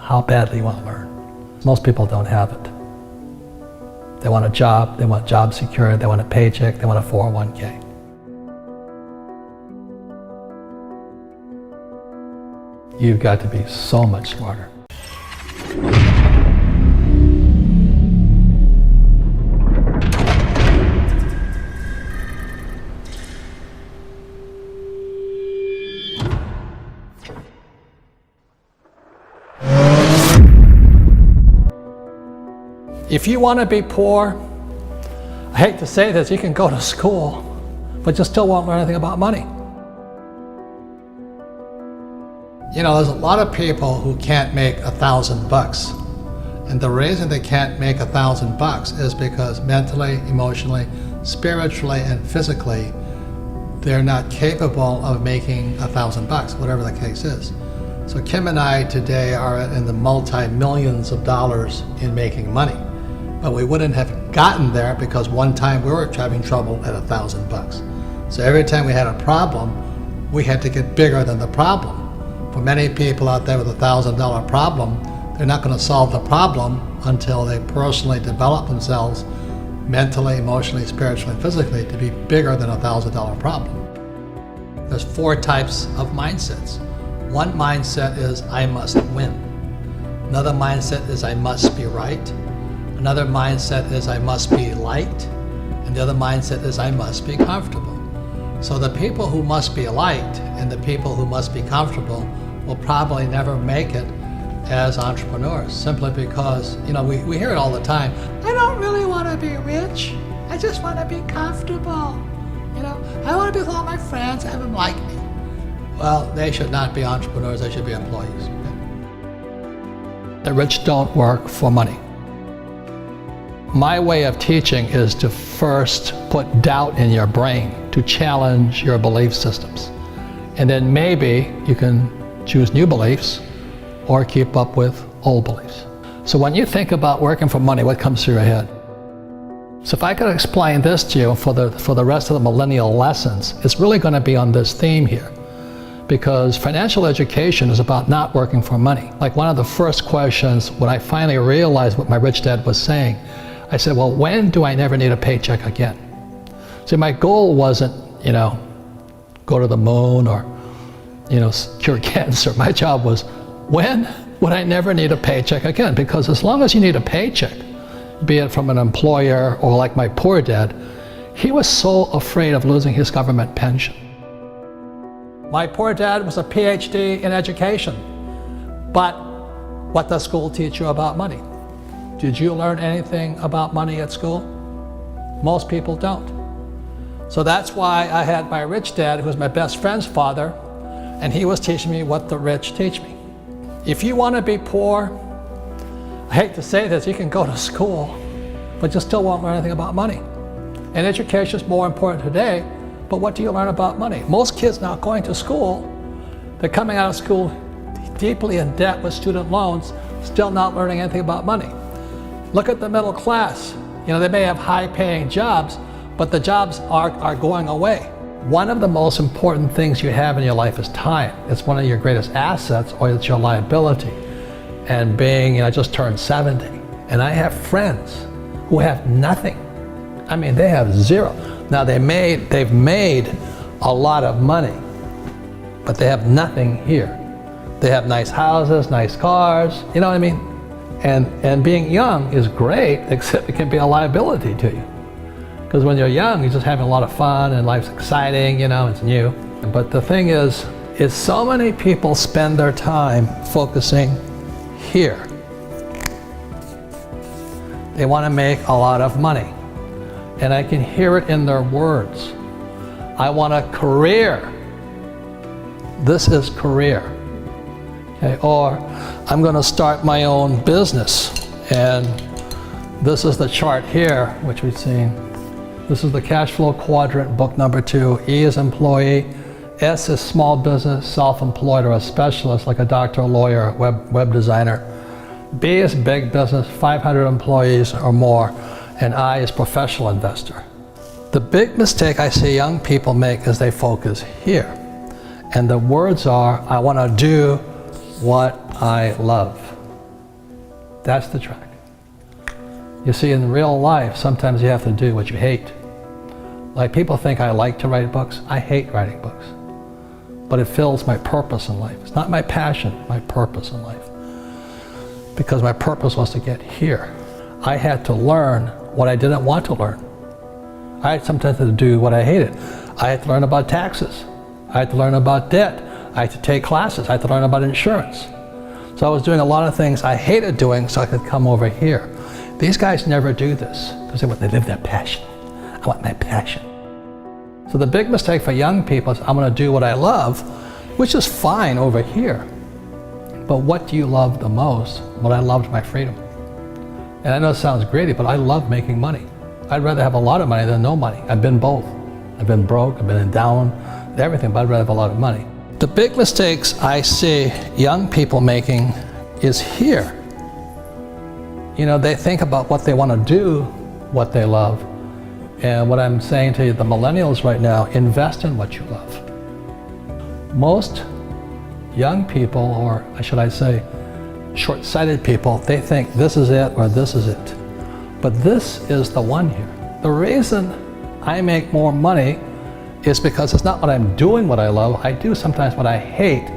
how badly you want to learn. Most people don't have it. They want a job, they want job security, they want a paycheck, they want a 401k. You've got to be so much smarter. If you want to be poor, I hate to say this, you can go to school, but you still won't learn anything about money. You know, there's a lot of people who can't make $1,000. And the reason they can't make $1,000 is because mentally, emotionally, spiritually, and physically, they're not capable of making $1,000, whatever the case is. So Kim and I today are in the multi-millions of dollars in making money. But we wouldn't have gotten there because one time we were having trouble at $1,000. So every time we had a problem, we had to get bigger than the problem. For many people out there with $1,000 problem, they're not going to solve the problem until they personally develop themselves mentally, emotionally, spiritually, and physically to be bigger than a $1,000 problem. There's 4 types of mindsets. One mindset is I must win. Another mindset is I must be right. Another mindset is I must be liked. And the other mindset is I must be comfortable. So the people who must be liked and the people who must be comfortable will probably never make it as entrepreneurs, simply because, you know, we hear it all the time. I don't really want to be rich. I just want to be comfortable. You know, I want to be with all my friends, have them like me. Well, they should not be entrepreneurs, they should be employees. The rich don't work for money. My way of teaching is to first put doubt in your brain, to challenge your belief systems. And then maybe you can choose new beliefs or keep up with old beliefs. So when you think about working for money, what comes through your head? So if I could explain this to you for the rest of the millennial lessons, it's really going to be on this theme here. Because financial education is about not working for money. Like one of the first questions when I finally realized what my rich dad was saying, I said, well, when do I never need a paycheck again? See, my goal wasn't, you know, go to the moon or, you know, cure cancer. My job was, when would I never need a paycheck again? Because as long as you need a paycheck, be it from an employer or like my poor dad, he was so afraid of losing his government pension. My poor dad was a PhD in education, but what does school teach you about money? Did you learn anything about money at school? Most people don't. So that's why I had my rich dad, who was my best friend's father, and he was teaching me what the rich teach me. If you want to be poor, I hate to say this, you can go to school, but you still won't learn anything about money. And education is more important today, but what do you learn about money? Most kids now going to school, they're coming out of school deeply in debt with student loans, still not learning anything about money. Look at the middle class. You know, they may have high-paying jobs, but the jobs are going away. One of the most important things you have in your life is time. It's one of your greatest assets, or it's your liability. And being, you know, I just turned 70, and I have friends who have nothing. I mean, they have zero. Now they've made a lot of money, but they have nothing here. They have nice houses, nice cars, you know what I mean? And being young is great, except it can be a liability to you. Because when you're young, you're just having a lot of fun and life's exciting, you know, it's new. But the thing is so many people spend their time focusing here. They want to make a lot of money. And I can hear it in their words. I want a career. This is career. Okay? Or I'm going to start my own business. And this is the chart here, which we've seen. This is the cash flow quadrant, book number 2. E is employee. S is small business, self-employed, or a specialist like a doctor, lawyer, web designer. B is big business, 500 employees or more. And I is professional investor. The big mistake I see young people make is they focus here. And the words are, I want to do what I love. That's the track. You see, in real life, sometimes you have to do what you hate. Like, people think I like to write books. I hate writing books. But it fills my purpose in life. It's not my passion, my purpose in life. Because my purpose was to get here. I had to learn what I didn't want to learn. I sometimes had to do what I hated. I had to learn about taxes. I had to learn about debt. I had to take classes. I had to learn about insurance. So I was doing a lot of things I hated doing so I could come over here. These guys never do this because they live their passion. I want my passion. So the big mistake for young people is, I'm going to do what I love, which is fine over here. But what do you love the most? Well, I loved my freedom. And I know it sounds greedy, but I love making money. I'd rather have a lot of money than no money. I've been both. I've been broke, I've been down, everything, but I'd rather have a lot of money. The big mistakes I see young people making is here. You know, they think about what they want to do, what they love. And what I'm saying to you, the millennials right now, invest in what you love. Most young people, or should I say, short-sighted people, they think this is it or this is it. But this is the one here. The reason I make more money is because it's not what I'm doing what I love. I do sometimes what I hate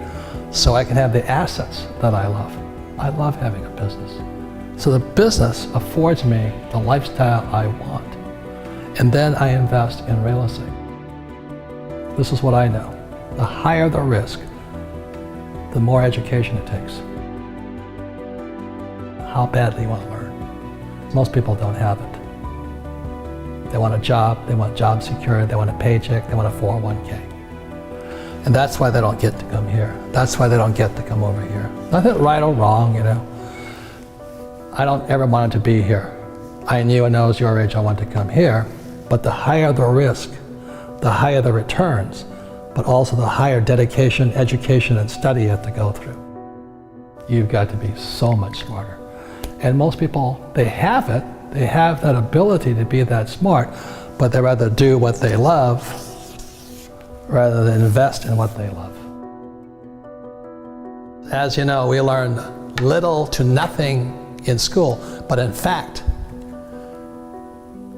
so I can have the assets that I love. I love having a business. So the business affords me the lifestyle I want. And then I invest in real estate. This is what I know. The higher the risk, the more education it takes. How badly you want to learn. Most people don't have it. They want a job, they want job security, they want a paycheck, they want a 401k. And that's why they don't get to come here. That's why they don't get to come over here. Nothing right or wrong, you know. I don't ever want it to be here. I knew when I was your age I wanted to come here, but the higher the risk, the higher the returns, but also the higher dedication, education, and study you have to go through. You've got to be so much smarter. And most people, they have it, they have that ability to be that smart, but they rather do what they love rather than invest in what they love. As you know, we learn little to nothing in school, but in fact,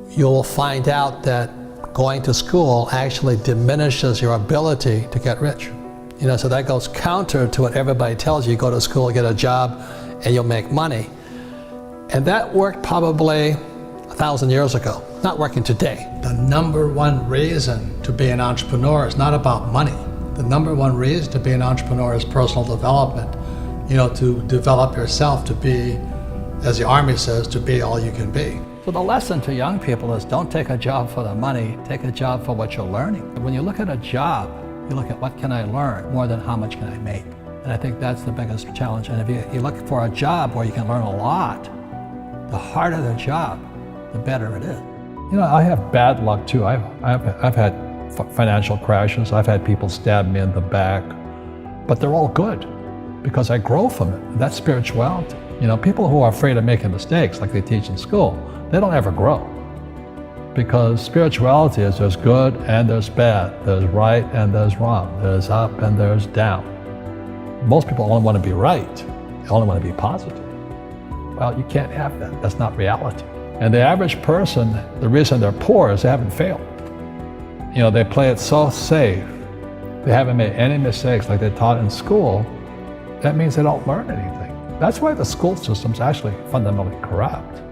you'll find out that going to school actually diminishes your ability to get rich. You know, so that goes counter to what everybody tells you. You go to school, get a job, and you'll make money. And that worked probably 1,000 years ago, not working today. The number one reason to be an entrepreneur is not about money. The number one reason to be an entrepreneur is personal development. You know, to develop yourself to be, as the Army says, to be all you can be. So the lesson to young people is, don't take a job for the money, take a job for what you're learning. When you look at a job, you look at what can I learn more than how much can I make. And I think that's the biggest challenge. And if you look for a job where you can learn a lot, the harder the job, the better it is. You know, I have bad luck too. I've had financial crashes. I've had people stab me in the back, but they're all good because I grow from it. That's spirituality. You know, people who are afraid of making mistakes, like they teach in school, they don't ever grow. Because spirituality is there's good and there's bad, there's right and there's wrong, there's up and there's down. Most people only want to be right, they only want to be positive. Well, you can't have that, that's not reality. And the average person, the reason they're poor is they haven't failed. You know, they play it so safe, they haven't made any mistakes like they're taught in school. That means they don't learn anything. That's why the school system's actually fundamentally corrupt.